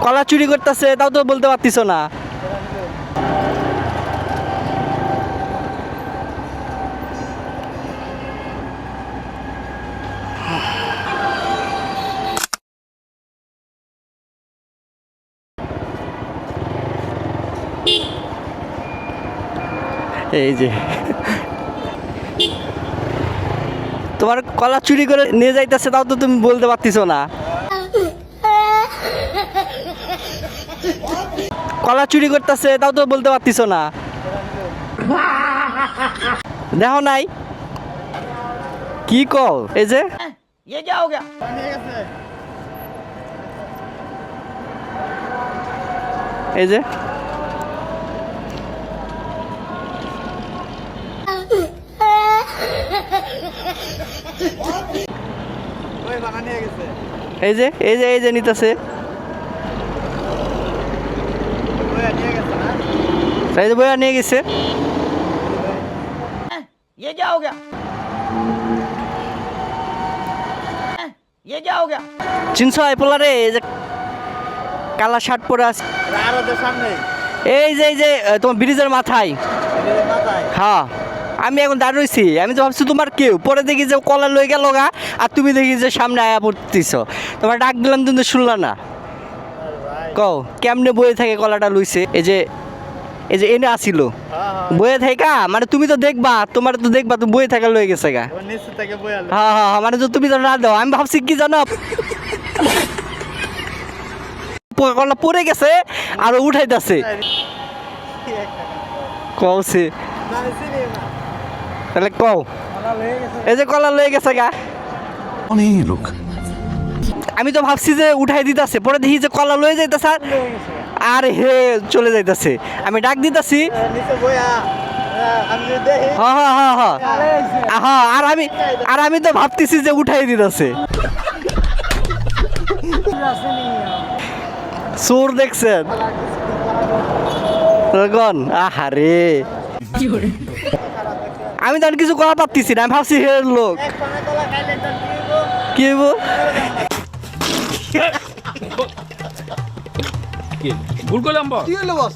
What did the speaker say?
কলা চুরি করতেছে তাও তো বলতে পারতিস না। এই যে তোমার কলা চুরি করে নিয়ে যাইতেছে তাও তো তুমি বলতে পারতিস না। কলা চুরি করতেছে তাও তো বলতে পারতিস না। দেখো নাই কি কল এই যে এই যে এই যে এই যে এই যে নিতেছে এই যে বইয়া নিয়ে গেছে। চিনছো এই পোলারে এই যে কালা শার্ট পরে আছে এই যে তোমার ব্রিজের মাথায়। হ্যাঁ আমি এখন দাঁড়িয়ে রয়েছি, আমি তো ভাবছি তোমার কেউ, পরে দেখি যে কলা লয়ে গেল গা আর তুমি দেখি যে সামনে আয়া পড়তেছ। তোমার ডাক দিলাম কিন্তু শুনলা না। কও কেমনে বয়ে থাকে কলাটা লইছে এই যে এনে আসিল বয়ে থাকা মানে তুমি তো দেখবা, তোমার তো দেখবা তুমি বয়ে থাকা লয়ে গেছে গা। হ্যাঁ হ্যাঁ মানে তো তুমি তো না দাও, আমি ভাবছি কি জানো কলা পড়ে গেছে আর উঠাইতেছে কওছে তাহলে কও এই যে কলা লয়ে গেছে গা। লোক আমি তো ভাবছি যে উঠাই দিতেছে, পরে দেখি যে কলা লয়ে যাইতেছে আর হে চলে যাইতেছে। আমি ডাক দিতেছি হ্যাঁ হ্যাঁ হ্যাঁ হ্যাঁ হ্যাঁ আর আমি তো ভাবতেছি যে উঠাই দিতেছে। চোর দেখছেন আহারে আমি তো কিছু করা পারতেছি না, আমি ভাবছি হে লোক কি ভুল করলাম বস।